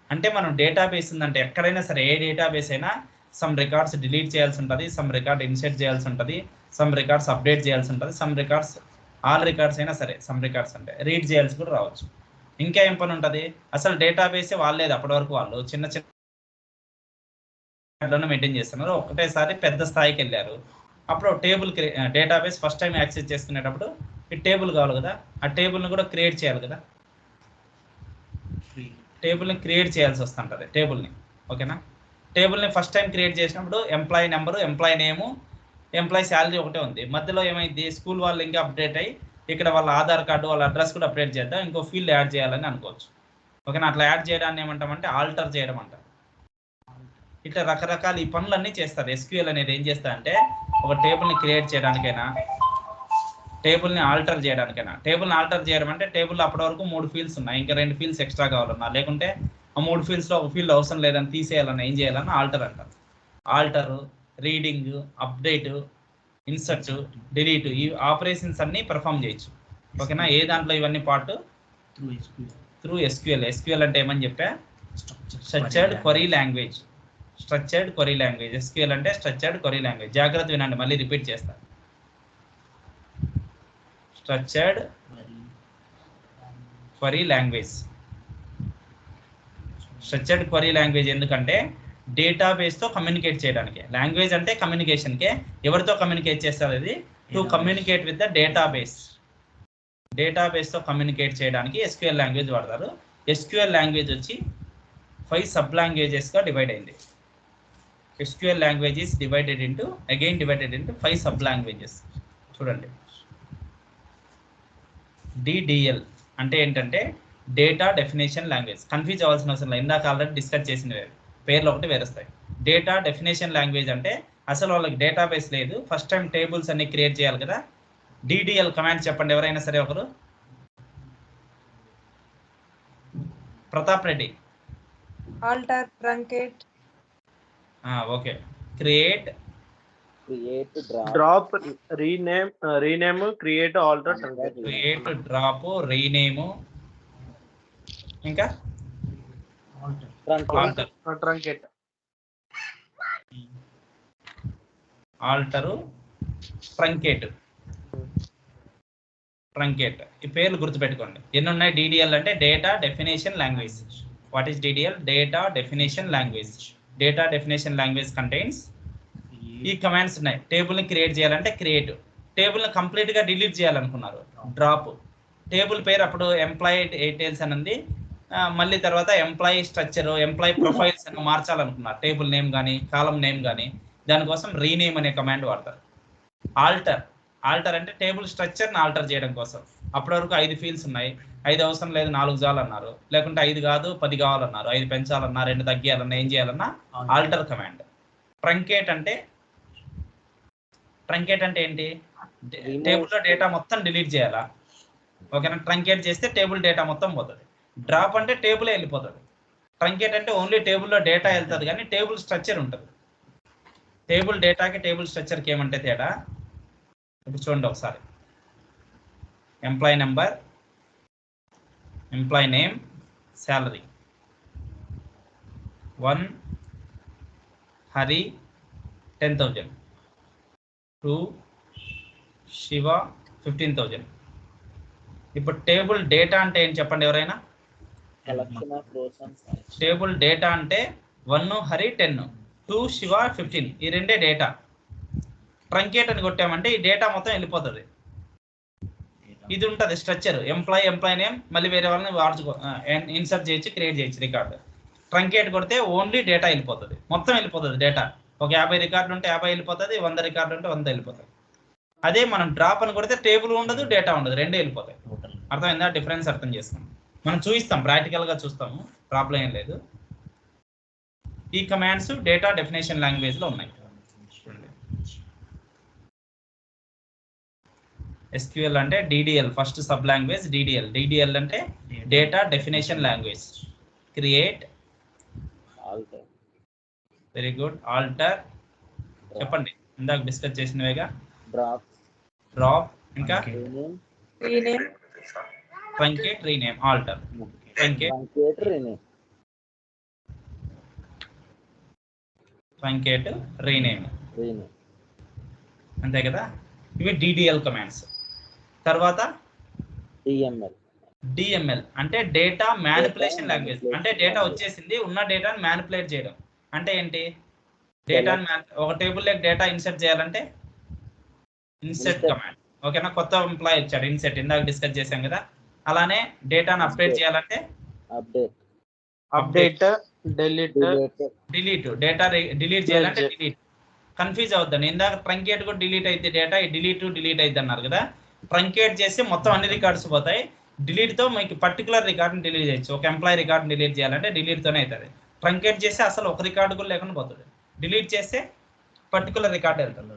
Speaker 4: అంటే మనం డేటాబేస్ ఉందంటే ఎక్కడైనా సరే, ఏ డేటాబేస్ అయినా సమ్ రికార్డ్స్ డిలీట్ చేయాల్సి ఉంటుంది, సమ్ రికార్డ్ ఇన్సెట్ చేయాల్సి ఉంటుంది, సమ్ రికార్డ్స్ అప్డేట్ చేయాల్సి ఉంటుంది, సమ్ రికార్డ్స్, ఆల్ రికార్డ్స్ అయినా సరే సమ్ రికార్డ్స్ అంటే రీడ్ చేయాల్సి కూడా రావచ్చు. ఇంకా ఏం పని ఉంటుంది? అసలు డేటాబేసే వాళ్ళేది అప్పటి వరకు, వాళ్ళు చిన్న చిన్న మెయింటైన్ చేస్తున్నారు. ఒకటేసారి పెద్ద స్థాయికి వెళ్ళారు. అప్పుడు table database first time access చేసుకునేటప్పుడు ఈ టేబుల్ కావాలి కదా, ఆ టేబుల్ని కూడా క్రియేట్ చేయాలి కదా, టేబుల్ని క్రియేట్ చేయాల్సి వస్తుంటుంది టేబుల్ని. ఓకేనా? టేబుల్ని ఫస్ట్ టైం క్రియేట్ చేసినప్పుడు ఎంప్లాయీ నెంబరు, ఎంప్లాయీ నేము, ఎంప్లాయీ శాలరీ ఒకటే ఉంది. మధ్యలో ఏమైంది, స్కూల్ వాళ్ళు ఇంకా అప్డేట్ అయ్యి ఇక్కడ వాళ్ళ ఆధార్ కార్డు, వాళ్ళ అడ్రస్ కూడా అప్డేట్ చేద్దాం, ఇంకో ఫీల్డ్ యాడ్ చేయాలని అనుకోవచ్చు. ఓకేనా? అట్లా యాడ్ చేయడాన్ని ఏమంటామంటే ఆల్టర్ చేయడం అంటారు. ఇట్లా రకరకాల ఈ పనులన్నీ చేస్తారు. ఎస్క్యూఎల్ అనేది ఏం చేస్తా అంటే ఒక టేబుల్ని క్రియేట్ చేయడానికైనా, టేబుల్ని ఆల్టర్ చేయడానికైనా. టేబుల్ని ఆల్టర్ చేయడం అంటే టేబుల్ అప్పటి వరకు 3 ఫీల్డ్స్ ఉన్నాయి, ఇంకా 2 ఫీల్డ్స్ ఎక్స్ట్రా కావాలన్నా, లేకుంటే ఆ 3 ఫీల్డ్స్లో ఒక ఫీల్డ్ అవసరం లేదని తీసేయాలన్నా ఏం చేయాలన్నా ఆల్టర్ అంటారు. Alter, reading, update, insert, delete, ఈ ఆపరేషన్స్ అన్ని పర్ఫామ్ చేయొచ్చు. ఓకేనా? ఏ దాంట్లో ఇవన్నీ పార్ట్? Through SQL. ఎస్క్యూఎల్ అంటే ఏమని చెప్పా? Structured query language. Structured query language. SQL అంటే స్ట్రక్చర్డ్ క్వరీ లాంగ్వేజ్. జాగ్రత్త వినండి, మళ్ళీ రిపీట్ చేస్తా. Structured query language. Structured query language ఎందుకంటే డేటాబేస్తో కమ్యూనికేట్ చేయడానికి. లాంగ్వేజ్ అంటే కమ్యూనికేషన్కే. ఎవరితో కమ్యూనికేట్ చేస్తారు ఇది? To communicate with the database. డేటాబేస్తో కమ్యూనికేట్ చేయడానికి ఎస్క్యూఎల్ లాంగ్వేజ్ వాడతారు. ఎస్క్యూఎల్ లాంగ్వేజ్ వచ్చి 5 సబ్ లాంగ్వేజెస్గా డివైడ్ అయింది. SQL language is divided into 5 sub languages. చూడండి, DDL అంటే ఏంటంటే డేటా డెఫినేషన్ లాంగ్వేజ్. కన్ఫ్యూజ్ అవ్వాల్సిన అవసరం లేదు, ఇందాక ఆల్రెడీ డిస్కస్ చేసినవి, పేర్లు ఒకటి వేరేస్తాయి. డేటా డెఫినేషన్ లాంగ్వేజ్ అంటే అసలు వాళ్ళకి డేటాబేస్ లేదు, ఫస్ట్ టైం టేబుల్స్ అన్ని క్రియేట్ చేయాలి కదా. DDL కమాండ్ చెప్పండి ఎవరైనా సరే ఒకరు. Pratap Reddy.
Speaker 1: Alter, truncate.
Speaker 4: Okay. Create,
Speaker 2: drop, rename, create, alter, truncate.
Speaker 4: Create, drop, rename, ఇంకా alter.
Speaker 2: Truncate.
Speaker 4: Alter, truncate. Truncate ఈ పేర్లు గుర్తుపెట్టుకోండి. ఎన్ని ఉన్నాయి? DDL అంటే data definition language. What is DDL? Data definition language. Data definition language contains ఈ commands ఉన్నాయి. టేబుల్ని క్రియేట్ చేయాలంటే క్రియేట్, టేబుల్ని కంప్లీట్గా డిలీట్ చేయాలనుకున్నారు డ్రాప్, టేబుల్ పేరు అప్పుడు ఎంప్లాయీ డీటెయిల్స్ అని ఉంది, మళ్ళీ తర్వాత ఎంప్లాయీ స్ట్రక్చర్, ఎంప్లాయీ ప్రొఫైల్స్ అని మార్చాలనుకున్నారు, టేబుల్ నేమ్ కానీ కాలం నేమ్ కానీ, దానికోసం రీనేమ్ అనే కమాండ్ వాడతారు. ఆల్టర్, ఆల్టర్ అంటే టేబుల్ స్ట్రక్చర్ని ఆల్టర్ చేయడం కోసం. అప్పటి వరకు 5 ఫీల్డ్స్ ఉన్నాయి, 5 అవసరం లేదు 4 చాలన్నారు, లేకుంటే 5 కాదు 10 కావాలన్నారు, 5 పెంచాలన్నా 2 తగ్గియాలన్నా ఏం చేయాలన్నా ఆల్టర్ కమాండ్. ట్రంకేట్ అంటే ఏంటి? టేబుల్లో డేటా మొత్తం డిలీట్ చేయాలా. ఓకేనా? ట్రంకేట్ చేస్తే టేబుల్ డేటా మొత్తం పోతుంది. డ్రాప్ అంటే టేబులే వెళ్ళిపోతుంది. ట్రంకేట్ అంటే ఓన్లీ టేబుల్లో డేటా వెళ్తుంది కానీ టేబుల్ స్ట్రక్చర్ ఉంటుంది. టేబుల్ డేటాకి టేబుల్ స్ట్రక్చర్కి ఏమంటే తేడా? ఇప్పుడు చూడండి ఒకసారి. Employee number, employee name, salary. 1 Hari 10,000, 2 Shiva 15,000. ఇప్పుడు టేబుల్ డేటా అంటే ఏం చెప్పండి ఎవరైనా? టేబుల్ డేటా అంటే 1 హరి 10, 2 శివ 15, ఈ రెండే డేటా. ట్రంకేట్ అని కొట్టామంటే ఈ డేటా మొత్తం వెళ్ళిపోతుంది. ఇది ఉంటుంది స్ట్రక్చర్, ఎంప్లాయీ నేమ్, మళ్ళీ వేరే వాళ్ళని ఇన్సర్ట్ చేయొచ్చు, క్రియేట్ చేయొచ్చు రికార్డు. ట్రంకేట్ కొడితే ఓన్లీ డేటా వెళ్ళిపోతుంది, మొత్తం వెళ్ళిపోతుంది డేటా. ఒక 50 రికార్డులు ఉంటే 50 వెళ్ళిపోతుంది, 100 రికార్డులు ఉంటే 100 వెళ్ళిపోతుంది. అదే మనం డ్రాప్ అని కొడితే టేబుల్ ఉండదు, డేటా ఉండదు, రెండే వెళ్ళిపోతాయి. అర్థమైందా? డిఫరెన్స్ అర్థం చేసుకున్నాం. మనం చూపిస్తాం, ప్రాక్టికల్గా చూస్తాము, ప్రాబ్లం ఏం లేదు. ఈ కమాండ్స్ డేటా డెఫినేషన్ లాంగ్వేజ్లో ఉన్నాయి. SQL అంటే DDL, first sub language DDL. DDL అంటే data definition language. Create, very good. Alter చెప్పండి, ఇందాక డిస్కస్ చేసినవేగా. డ్రాప్, ఇంకా truncate, rename, alter. Truncate, rename, అంతే కదా. ఇవి DDL కమాండ్స్. తర్వాత డిఎంఎల్ అంటే డేటా మ్యానిపులేషన్ లాంగ్వేజ్. అంటే డేటా వచ్చేసింది, ఉన్న డేటాని మ్యానిపులేట్ చేయడం. అంటే ఏంటి? డేటాని ఒక టేబుల్ లోకి డేటా ఇన్సర్ట్ చేయాలంటే ఇన్సర్ట్ కమాండ్. ఓకేనా? కొత్త ఎంప్లాయ్ వచ్చాడు, ఇన్సర్ట్ ఇందాక డిస్కస్ చేసాం కదా. అలానే డేటాను అప్డేట్ చేయాలంటే
Speaker 2: అప్డేట్,
Speaker 4: డిలీట్. డేటా డిలీట్ చేయాలంటే డిలీట్. కన్ఫ్యూజ్ అవుద్దండి. ఇందాక ట్రంకేట్ కూడా డిలీట్ అయితే డేటా, డిలీట్ అయితే అన్నారు కదా. ట్రంకేట్ చేస్తే మొత్తం అన్ని రికార్డ్స్ పోతాయి. డిలీట్ తో మీకు పర్టికులర్ రికార్డ్ని డిలీట్ చేయొచ్చు. ఒక ఎంప్లాయీ రికార్డ్ని డిలీట్ చేయాలంటే డిలీట్ తోనే అవుతుంది. ట్రంకేట్ చేస్తే అసలు ఒక రికార్డు కూడా లేకుండా పోతుంది. డిలీట్ చేస్తే పర్టికులర్ రికార్డ్ వెళ్తుంది.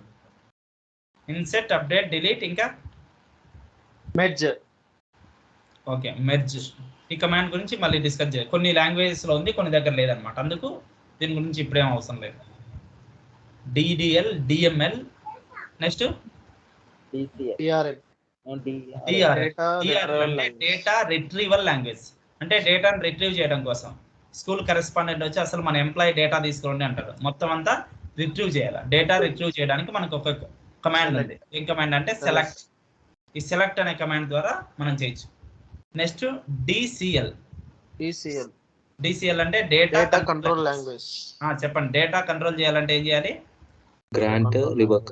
Speaker 4: ఇన్సెట్, అప్డేట్, డిలీట్, ఇంకా
Speaker 2: మెర్జ్.
Speaker 4: Okay, merge. ఈ కమాండ్ గురించి మళ్ళీ డిస్కస్ చేయాలి. కొన్ని లాంగ్వేజెస్ లో ఉంది, కొన్ని దగ్గర లేదనమాట. అందుకు దీని గురించి ఇప్పుడేం అవసరం లేదు. DDL, DML, next data retrieval language. అంటే డేటాను రిట్రీవ్ చేయడం కోసం స్కూల్ కరెస్పాండెంట్ వచ్చి అసలు మన ఎంప్లాయీ డేటా తీసుకోండి అంటారు. మొత్తం అంతా రిట్రీవ్ చేయాలి. డేటా రిట్రీవ్ చేయడానికి మనకు ఒక కమాండ్ ఉంది. ఏం కమాండ్ అంటే సెలెక్ట్. ఈ సెలెక్ట్ అనే కమాండ్ ద్వారా మనం చేయొచ్చు. Next DCL. డిసిఎల్ అంటే డేటా కంట్రోల్ లాంగ్వేజ్. చెప్పండి, డేటా కంట్రోల్ చేయాలంటే ఏం చేయాలి?
Speaker 3: Grant revoke.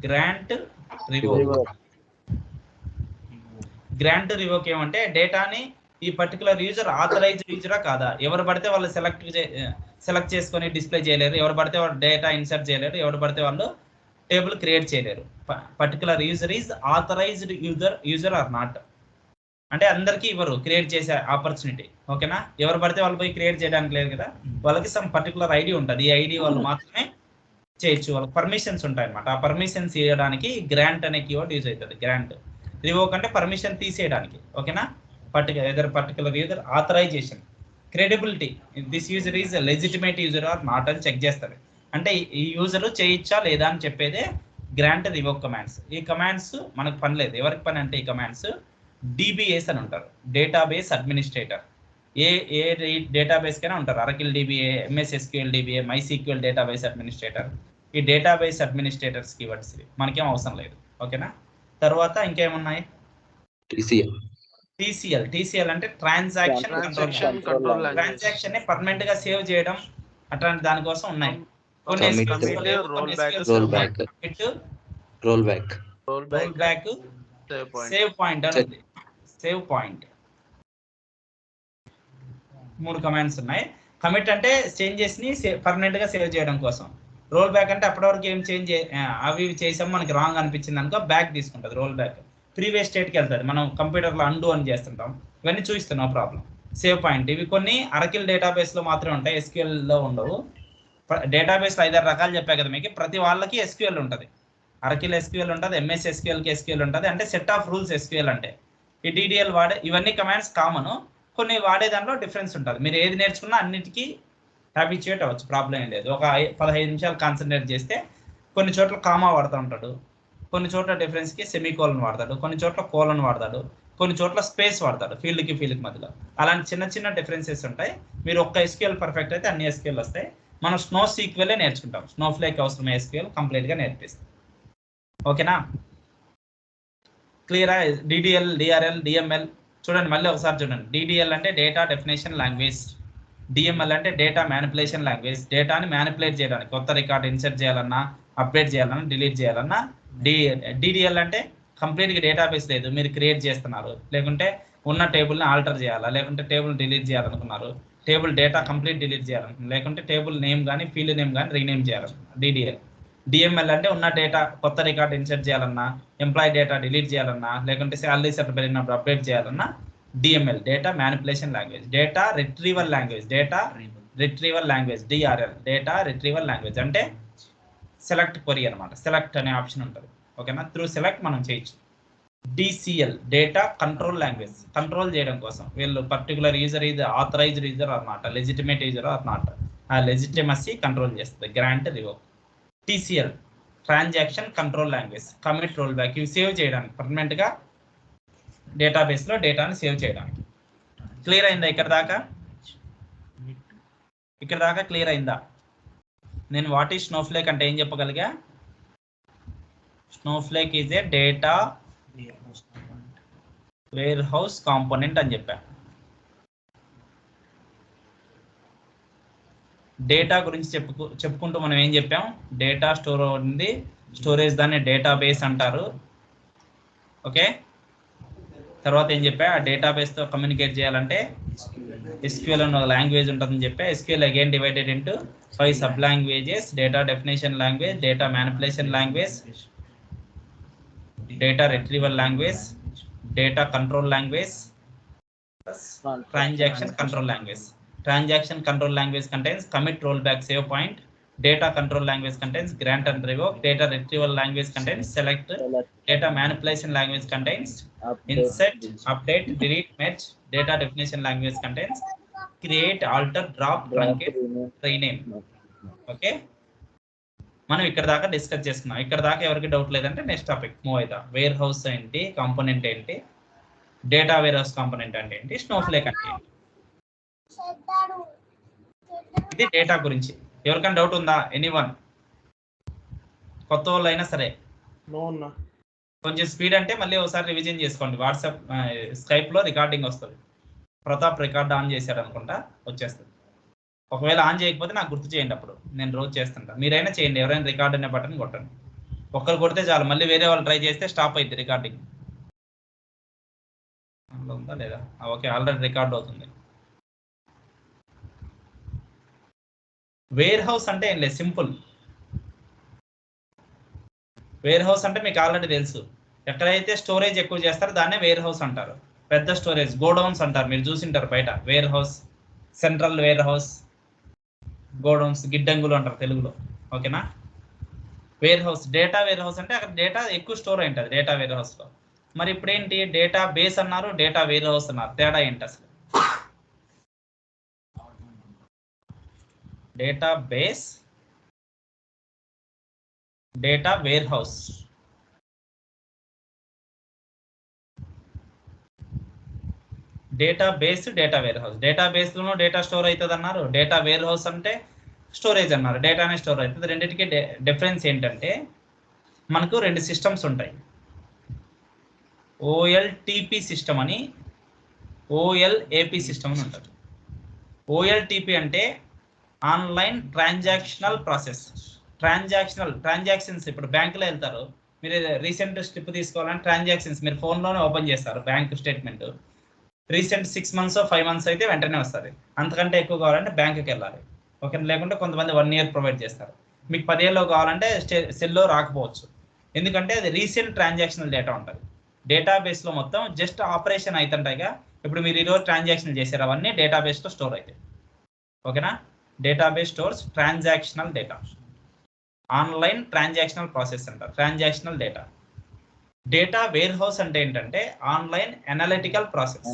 Speaker 4: గ్రాంట్ రివోక్ ఏమంటే డేటాని ఈ పర్టికులర్ యూజర్ ఆథరైజ్డ్ యూజరా కాదా, ఎవరు పడితే వాళ్ళు సెలెక్ట్ చేసుకొని డిస్ప్లే చేయలేరు, ఎవరు పడితే వాళ్ళు డేటా ఇన్సర్ట్ చేయలేరు, ఎవరు పడితే వాళ్ళు టేబుల్ క్రియేట్ చేయలేరు. Particular user is authorized user or not. అంటే అందరికీ ఇవ్వరు క్రియేట్ చేసే ఆపర్చునిటీ. ఓకేనా? ఎవరు పడితే వాళ్ళు పోయి క్రియేట్ చేయడానికి లేదు కదా. వాళ్ళకి సమ్ పర్టికులర్ ఐడి ఉంటుంది. ఈ ఐడి వాళ్ళు మాత్రమే చేయొచ్చు. వాళ్ళకి పర్మిషన్స్ ఉంటాయి అన్నమాట. ఆ పర్మిషన్స్ ఇవ్వడానికి గ్రాంట్ అనే కీవర్డ్ యూజ్ అవుతుంది. గ్రాంట్. రివోక్ అంటే పర్మిషన్ తీసేయడానికి. ఓకేనా? Particular user authorization. Credibility, this user is legitimate user or not అని చెక్ చేస్తారు. అంటే ఈ యూజర్ చేయొచ్చా లేదా అని చెప్పేదే గ్రాంట్, రివోక్ కమాండ్స్. ఈ కమాండ్స్ మనకు పని లేదు. ఎవరికి పని అంటే ఈ కమాండ్స్ డిబిఎస్ అని ఉంటారు, డేటాబేస్ అడ్మినిస్ట్రేటర్. ఏ డేటాబేస్ కైనా ఉంటారు. Oracle DBA, MS SQL DBA, MySQL database administrator. ఈ డేటాబేస్ అడ్మినిస్ట్రేటర్స్ కీవర్డ్స్ మనకేం అవసరం లేదు. ఓకేనా? తర్వాత ఇంకేమున్నాయి? టీసీఎల్ అంటే ట్రాన్సాక్షన్ కంట్రోల్. ట్రాన్సాక్షన్ ని పర్మనెంట్ గా సేవ్ చేయడం అట్లాంటి దానికోసం ఉన్నాయి. కొన్ని
Speaker 3: రోల్ బ్యాక్,
Speaker 4: సేవ్ పాయింట్ అని ఉంది. Save point. 3 కమాండ్స్ ఉన్నాయి. కమిట్ అంటే చేంజెస్ ని పర్మనెంట్ గా సేవ్ చేయడం కోసం. రోల్ బ్యాక్ అంటే అప్పటి వరకు ఏం చేంజ్ అవి చేసాం మనకి రాంగ్ అనిపించింది అనుకో బ్యాక్ తీసుకుంటుంది. రోల్ బ్యాక్ ప్రీవియస్ స్టేట్కి వెళ్తుంది. మనం కంప్యూటర్లో అండు అని చేస్తుంటాం. ఇవన్నీ చూపిస్తాం, నో ప్రాబ్లం. సేవ్ పాయింట్ ఇవి కొన్ని అరకిల్ డేటాబేస్లో మాత్రమే ఉంటాయి, ఎస్క్యూఎల్లో ఉండవు. డేటాబేస్లో 5-6 రకాలు చెప్పా కదా మీకు. ప్రతి వాళ్ళకి ఎస్క్యూఎల్ ఉంటుంది. అరకిల్ ఎస్క్యూఎల్ ఉంటుంది, ఎంఎస్ ఎస్క్యూఎల్కి ఎస్క్యూఎల్ ఉంటుంది. అంటే సెట్ ఆఫ్ రూల్స్ ఎస్క్యూఎల్ అంటే. ఈ డిడిఎల్ వాడే ఇవన్నీ కమాండ్స్ కామన్. కొన్ని వాడే దాంట్లో డిఫరెన్స్ ఉంటుంది. మీరు ఏది నేర్చుకున్నా అన్నిటికీ హ్యాబిచ్యుయేట్ అవ్వచ్చు, ప్రాబ్లం ఏం లేదు. ఒక 15 నిమిషాలు కాన్సన్ట్రేట్ చేస్తే కొన్ని చోట్ల కామా వాడుతూ ఉంటాడు, కొన్ని చోట్ల డిఫరెన్స్కి సెమీకోలన్ వాడతాడు, కొన్ని చోట్ల కోలన్ వాడతాడు, కొన్ని చోట్ల స్పేస్ వాడతాడు ఫీల్డ్కి మధ్యలో. అలాంటి చిన్న చిన్న డిఫరెన్సెస్ ఉంటాయి. మీరు ఒక్క ఎస్క్యూఎల్ పర్ఫెక్ట్ అయితే అన్ని ఎస్క్యూఎల్ వస్తాయి. మనం స్నో సీక్వెలే నేర్చుకుంటాం. స్నోఫ్లేక్ అవసరమే ఎస్క్యూఎల్ కంప్లీట్గా నేర్పిస్తాం. ఓకేనా? క్లియరా? డిడిఎల్, డిఆర్ఎల్, డిఎంఎల్ చూడండి, మళ్ళీ ఒకసారి చూడండి. డిడిఎల్ అంటే డేటా డెఫినేషన్ లాంగ్వేజ్. డిఎంఎల్ అంటే డేటా మ్యానిపులేషన్ లాంగ్వేజ్. డేటాని మ్యానిపులేట్ చేయడానికి, కొత్త రికార్డ్ ఇన్సర్ట్ చేయాలన్నా, అప్డేట్ చేయాలన్నా, డిలీట్ చేయాలన్నా. డిడిఎల్ అంటే కంప్లీట్గా డేటాబేస్ లేదు, మీరు క్రియేట్ చేస్తున్నారు, లేకుంటే ఉన్న టేబుల్ని ఆల్టర్ చేయాలా, లేకుంటే టేబుల్ డిలీట్ చేయాలనుకున్నారు, టేబుల్ డేటా కంప్లీట్ డిలీట్ చేయాలనుకున్నారు, లేకుంటే టేబుల్ నేమ్ కానీ ఫీల్డ్ నేమ్ కానీ రీనేమ్ చేయాలనుకున్నారు. డిడిఎల్. డిఎంఎల్ అంటే ఉన్న డేటా కొత్త రికార్డ్ ఇన్సర్ట్ చేయాలన్నా, ఎంప్లాయీ డేటా డిలీట్ చేయాలన్నా, లేకుంటే శాలరీ సెట్ పెరిగినప్పుడు అప్డేట్ చేయాలన్నా DML. Data manipulation language. Data retrieval language. Data retrieval language DRL. Data retrieval language అంటే సెలెక్ట్ క్వరీ అనమాట. సెలెక్ట్ అనే ఆప్షన్ ఉంటుంది. ఓకేనా? త్రూ సెలెక్ట్ మనం చేయొచ్చు. DCL data control language. Control చేయడం కోసం వీళ్ళు పర్టికులర్ యూజర్ ఇది ఆథరైజ్డ్ యూజర్ అన్నమాట, లెజిటిమేట్ యూజర్ అన్నమాట. ఆ లెజిటిమసీ కంట్రోల్ చేస్తుంది. Grant, revoke. TCL transaction control language. Commit, roll back ఇవి సేవ్ చేయడానికి, పర్మనెంట్గా డేటాబేస్లో డేటాని సేవ్ చేయడానికి. క్లియర్ అయిందా ఇక్కడ దాకా? క్లియర్ అయిందా? నేను వాట్ ఈజ్ స్నోఫ్లేక్ అంటే ఏం చెప్పగలిగా? Snowflake is a data warehouse component అని చెప్పా. డేటా గురించి చెప్పుకుంటూ మనం ఏం చెప్పాం, డేటా స్టోర్ ఉంది, స్టోరేజ్ దాన్ని డేటాబేస్ అంటారు. ఓకే, తర్వాత ఏం చెప్పా, ఆ డేటాబేస్తో కమ్యూనికేట్ చేయాలంటే SQL అనే లాంగ్వేజ్ ఉంటుందని చెప్పా. SQL again divided into 5 sub languages: data definition language, data manipulation language, data retrieval language, data control language, transaction control language. Transaction control language contains commit, rollback, save point. Data control language contains grant and revoke. Data retrieval language contains select. Data manipulation language contains insert, update, delete, merge. Data definition language contains create, alter, drop, truncate, rename. Okay, మనం ఇక్కడ దాకా discuss చేసుకున్నాం. ఇక్కడ దాకా ఎవరికి doubt లేదంటే next topic move అవుతాం. Wear house ఏంటి, కాంపోనెంట్ ఏంటి, డేటా వేర్ హౌస్ కాంపోనెంట్ అంటే ఏంటి, స్నోఫ్లేక్ అంటే ఏంటి, ఇది డేటా గురించి. ఎవరికైనా డౌట్ ఉందా? ఎనీవన్? కొత్త వాళ్ళు అయినా సరే కొంచెం స్పీడ్ అంటే మళ్ళీ ఒకసారి రివిజన్ చేసుకోండి. వాట్సాప్ స్కైప్లో రికార్డింగ్ వస్తుంది. ప్రతాప్ రికార్డ్ ఆన్ చేశాడు అనుకుంటా, వచ్చేస్తుంది. ఒకవేళ ఆన్ చేయకపోతే నాకు గుర్తు చేయండి, అప్పుడు నేను రోజు చేస్తుంటా. మీరైనా చేయండి, ఎవరైనా రికార్డ్ అనే బటన్ కొట్టండి. ఒక్కరు కొడితే చాలు, మళ్ళీ వేరే వాళ్ళు ట్రై చేస్తే స్టాప్ అయింది రికార్డింగ్. ఉందా లేదా? ఓకే, ఆల్రెడీ రికార్డ్ అవుతుంది. వేర్ హౌస్ అంటే ఏం లేదు, సింపుల్. వేర్ హౌస్ అంటే మీకు ఆల్రెడీ తెలుసు, ఎక్కడైతే స్టోరేజ్ ఎక్కువ చేస్తారో దాన్నే వేర్ హౌస్ అంటారు. పెద్ద స్టోరేజ్ గోడౌన్స్ అంటారు, మీరు చూసింటారు బయట. Warehouse, central warehouse, godowns, గిడ్డంగులు అంటారు తెలుగులో. ఓకేనా? Warehouse, data warehouse అంటే అక్కడ డేటా ఎక్కువ స్టోర్ అయి ఉంటుంది డేటా వేర్ హౌస్లో. మరి ఇప్పుడు ఏంటి, డేటా బేస్ అన్నారు, డేటా వేర్ హౌస్ అన్నారు, తేడా ఏంటి అసలు? Database, data warehouse. Database, data warehouse. డేటా బేస్లోనూ డేటా స్టోర్ అవుతుంది అన్నారు, డేటా వేర్ హౌస్ అంటే స్టోరేజ్ అన్నారు, డేటానే స్టోర్ అవుతుంది. రెండింటికి డిఫరెన్స్ ఏంటంటే, మనకు రెండు సిస్టమ్స్ ఉంటాయి. OLTP సిస్టమ్ అని, OLAP సిస్టమ్ అని ఉంటుంది. OLTP అంటే ఆన్లైన్ ట్రాన్సాక్షనల్ ప్రాసెస్. ట్రాన్సాక్షన్స్, ఇప్పుడు బ్యాంకులో వెళ్తారు, మీరు రీసెంట్ స్లిప్ తీసుకోవాలంటే ట్రాన్సాక్షన్స్ మీరు ఫోన్లోనే ఓపెన్ చేస్తారు. Bank statement recent 6 months 5 months అయితే వెంటనే వస్తుంది. అంతకంటే ఎక్కువ కావాలంటే బ్యాంకుకి వెళ్ళాలి. ఓకే, లేకుంటే కొంతమంది 1 year ప్రొవైడ్ చేస్తారు. మీకు 10 ఏళ్ళలో కావాలంటే సెల్లో రాకపోవచ్చు, ఎందుకంటే అది రీసెంట్ ట్రాన్సాక్షనల్ డేటా ఉంటుంది. డేటాబేస్లో మొత్తం జస్ట్ ఆపరేషన్ అవుతుంటాయిగా. ఇప్పుడు మీరు ఈరోజు ట్రాన్సాక్షన్ చేశారు, అవన్నీ డేటాబేస్లో స్టోర్ అవుతాయి. ఓకేనా? Database stores transactional data. Online transactional process అంటారు, transactional data. Data warehouse అంటే ఏంటంటే ఆన్లైన్ అనలిటికల్ ప్రాసెస్.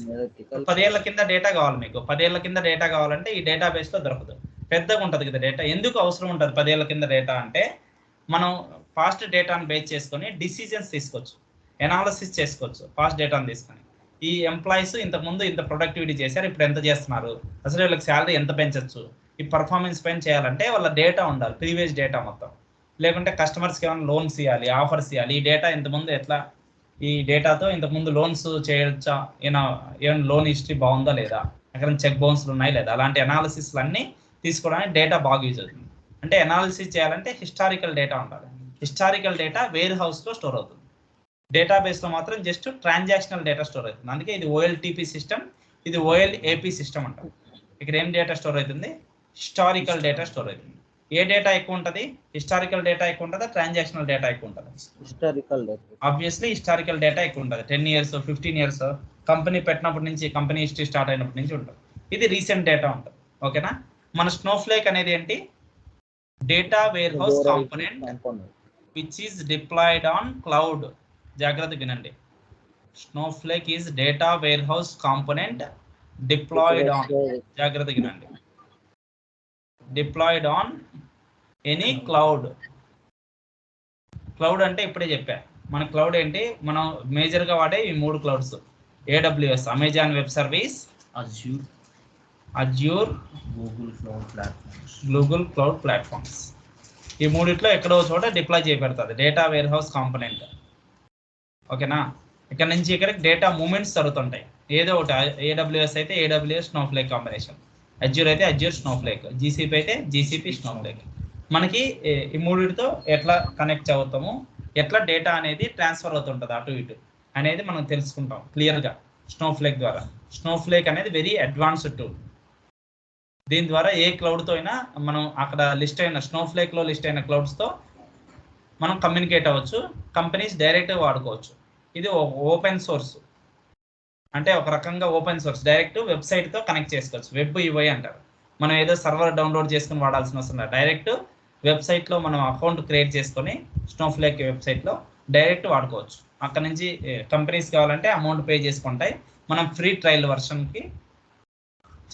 Speaker 4: 10 ఏళ్ల కింద డేటా కావాలి మీకు, 10 ఏళ్ల కింద డేటా కావాలంటే ఈ డేటాబేస్లో దొరకదు, పెద్దగా ఉంటుంది కదా డేటా. ఎందుకు అవసరం ఉంటుంది 10 ఏళ్ల కింద డేటా అంటే, మనం పాస్ట్ డేటాను బేస్ చేసుకొని డిసిజన్స్ తీసుకోవచ్చు, ఎనాలిసిస్ చేసుకోవచ్చు. పాస్ట్ డేటాను తీసుకొని ఈ ఎంప్లాయీస్ ఇంతకుముందు ఇంత ప్రొడక్టివిటీ చేశారు, ఇప్పుడు ఎంత చేస్తున్నారు, అసలు వీళ్ళకి శాలరీ ఎంత పెంచవచ్చు, ఈ పర్ఫార్మెన్స్ పైన చేయాలంటే వాళ్ళ డేటా ఉండాలి, ప్రీవియస్ డేటా మొత్తం. లేకుంటే కస్టమర్స్కి ఏమైనా లోన్స్ ఇవ్వాలి, ఆఫర్స్ ఇవ్వాలి, ఈ డేటా ఇంతకుముందు ఎట్లా, ఈ డేటాతో ఇంతకుముందు లోన్స్ చేయొచ్చా, ఏమైనా లోన్ హిస్టరీ బాగుందా లేదా, అక్కడ చెక్ బౌన్స్లు ఉన్నాయి లేదా, అలాంటి అనాలిసిస్లు అన్నీ తీసుకోవడానికి డేటా బాగా యూజ్ అవుతుంది. అంటే అనాలిసిస్ చేయాలంటే హిస్టారికల్ డేటా ఉండాలి. హిస్టారికల్ డేటా వేర్ హౌస్లో స్టోర్ అవుతుంది. డేటాబేస్లో మాత్రం జస్ట్ ట్రాన్సాక్షనల్ డేటా స్టోర్ అవుతుంది. అందుకే ఇది OLTP సిస్టమ్, ఇది OLAP సిస్టమ్ అంటారు. ఇక్కడ ఏం డేటా స్టోర్ అవుతుంది, హిస్టారికల్ డేటా స్టోర్ అవుతుంది. ఏ డేటా ఎక్కువ ఉంటుంది, హిస్టారికల్ డేటా ఎక్కువ ఉంటుందా, ట్రాన్సాక్షనల్ డేటా ఎక్కువ ఉంటుంది?
Speaker 5: Historical data.
Speaker 4: Obviously historical data ఎక్కువ ఉంటుంది. 10 years 15 years కంపెనీ పెట్టినప్పటి నుంచి, కంపెనీ హిస్టరీ స్టార్ట్ అయినప్పటి నుంచి ఉంటుంది. ఇది రీసెంట్ డేటా ఉంటుంది. ఓకేనా? మన స్నోఫ్లేక్ అనేది ఏంటి, data warehouse component which is deployed on cloud. జాగ్రత్త వినండి, Snowflake is data warehouse component deployed on, జాగ్రత్త వినండి, deployed on any cloud. Cloud అంటే ఇప్పుడే చెప్పా, మన క్లౌడ్ ఏంటి, మనం మేజర్గా వాడే ఈ 3 clouds: AWS Amazon web service, Azure, Google cloud platforms. ఈ మూడిట్లో ఎక్కడో చోట డిప్లాయ్ చేయబడుతుంది డేటా వేర్ హౌస్ కాంపోనెంట్. ఓకేనా? ఇక్కడ నుంచి ఇక్కడికి డేటా మూమెంట్స్ జరుగుతుంటాయి. ఏదో ఒకటి ఏడబ్ల్యూఎస్ అయితే ఏడబ్ల్యూఎస్ స్నోఫ్లేక్ కాంబినేషన్, అజ్యూర్ అయితే అజ్యూర్ స్నోఫ్లేక్, జీసీపీ అయితే జీసీపీ స్నోఫ్లేక్. మనకి ఈ మూడిటితో ఎట్లా కనెక్ట్ అవుతాము, ఎట్లా డేటా అనేది ట్రాన్స్ఫర్ అవుతుంటుంది అటు ఇటు అనేది మనం తెలుసుకుంటాం క్లియర్గా స్నోఫ్లేక్ ద్వారా. స్నోఫ్లేక్ అనేది వెరీ అడ్వాన్స్డ్ టూల్. దీని ద్వారా ఏ క్లౌడ్తో అయినా మనం అక్కడ లిస్ట్ అయిన స్నోఫ్లేక్లో లిస్ట్ అయిన క్లౌడ్స్తో మనం కమ్యూనికేట్ అవ్వచ్చు. కంపెనీస్ డైరెక్ట్గా వాడుకోవచ్చు. ఇది ఓపెన్ సోర్స్, అంటే ఒక రకంగా ఓపెన్ సోర్స్, డైరెక్ట్ వెబ్సైట్తో కనెక్ట్ చేసుకోవచ్చు. వెబ్ యూఐ అంటారు. మనం ఏదో సర్వర్ డౌన్లోడ్ చేసుకుని వాడాల్సిన అవసరం లేదు. డైరెక్ట్ వెబ్సైట్లో మనం అకౌంట్ క్రియేట్ చేసుకొని స్నోఫ్లేక్ వెబ్సైట్లో డైరెక్ట్ వాడుకోవచ్చు. అక్కడ నుంచి కంపెనీస్ కావాలంటే అమౌంట్ పే చేసుకుంటాయి, మనం ఫ్రీ ట్రయల్ వర్షన్కి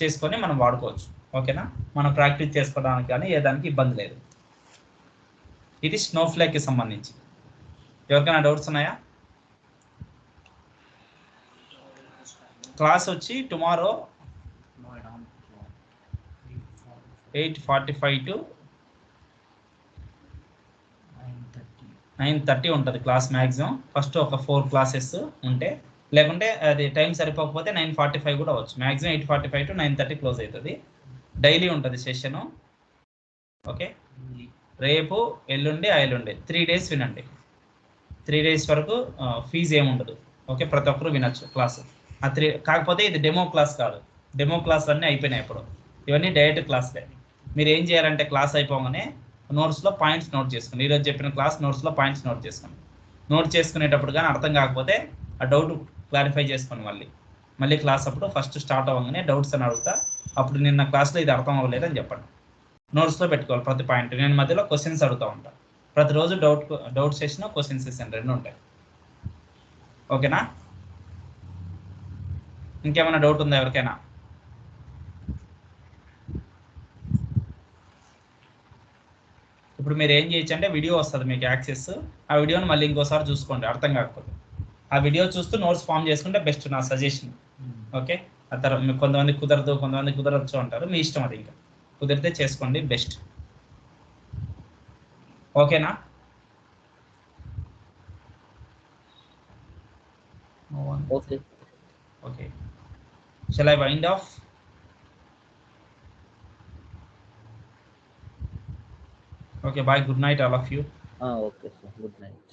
Speaker 4: చేసుకొని మనం వాడుకోవచ్చు. ఓకేనా, మనం ప్రాక్టీస్ చేసుకోవడానికి కానీ ఏ దానికి ఇబ్బంది లేదు. ఇది స్నోఫ్లేక్కి సంబంధించి. ఎవరికైనా డౌట్స్ ఉన్నాయా? క్లాస్ వచ్చి టుమారో 8:45 to 9:30 ఉంటుంది క్లాస్ మ్యాక్సిమం. ఫస్ట్ ఒక 4 క్లాసెస్ ఉంటే, లేకుంటే అది టైం సరిపోకపోతే 9:45 కూడా అవ్వచ్చు. మ్యాక్సిమం 8:45 to 9:30 క్లోజ్ అవుతుంది. డైలీ ఉంటుంది సెషను. ఓకే, రేపు ఎల్లుండి ఎల్లుండి 3 days వినండి. 3 days వరకు ఫీజు ఏముండదు. ఓకే, ప్రతి ఒక్కరు వినొచ్చు క్లాసు. కాకపోతే ఇది డెమో క్లాస్ కాదు. డెమో క్లాస్ అన్నీ అయిపోయినాయి ఇప్పుడు. ఇవన్నీ డైరెక్ట్ క్లాస్లే. మీరు ఏం చేయాలంటే క్లాస్ అయిపోగానే నోట్స్లో పాయింట్స్ నోట్ చేసుకోండి. ఈరోజు చెప్పిన క్లాస్ నోట్స్లో పాయింట్స్ నోట్ చేసుకోండి. నోట్ చేసుకునేటప్పుడు కానీ అర్థం కాకపోతే ఆ డౌట్ క్లారిఫై చేసుకోండి. మళ్ళీ క్లాస్ అప్పుడు ఫస్ట్ స్టార్ట్ అవ్వగానే డౌట్స్ అని అడుగుతా, అప్పుడు నిన్న క్లాస్లో ఇది అర్థం అవ్వలేదని చెప్పండి. నోట్స్లో పెట్టుకోవాలి ప్రతి పాయింట్. నేను మధ్యలో క్వశ్చన్స్ అడుగుతూ ఉంటాను. ప్రతిరోజు డౌట్ సెషన్, క్వశ్చన్ సెషన్ 2 ఉంటాయి. ఓకేనా? ఇంకేమైనా డౌట్ ఉందా ఎవరికైనా? ఇప్పుడు మీరు ఏం చేయొచ్చు అంటే వీడియో వస్తుంది మీకు యాక్సెస్, ఆ వీడియోని మళ్ళీ ఇంకోసారి చూసుకోండి అర్థం కాకపోతే. ఆ వీడియో చూస్తూ నోట్స్ ఫామ్ చేసుకుంటే బెస్ట్, నా సజెషన్. ఓకే, ఆ తర్వాత మీకు కొంతమంది కుదరదు, కొంతమంది కుదరచ్చు అంటారు, మీ ఇష్టం. అది ఇంకా కుదిరితే చేసుకోండి, బెస్ట్. ఓకేనా?
Speaker 3: Okay.
Speaker 4: Okay. Shall I wind off? Okay, bye. Good night, all of you.
Speaker 3: Okay, sir. Good night.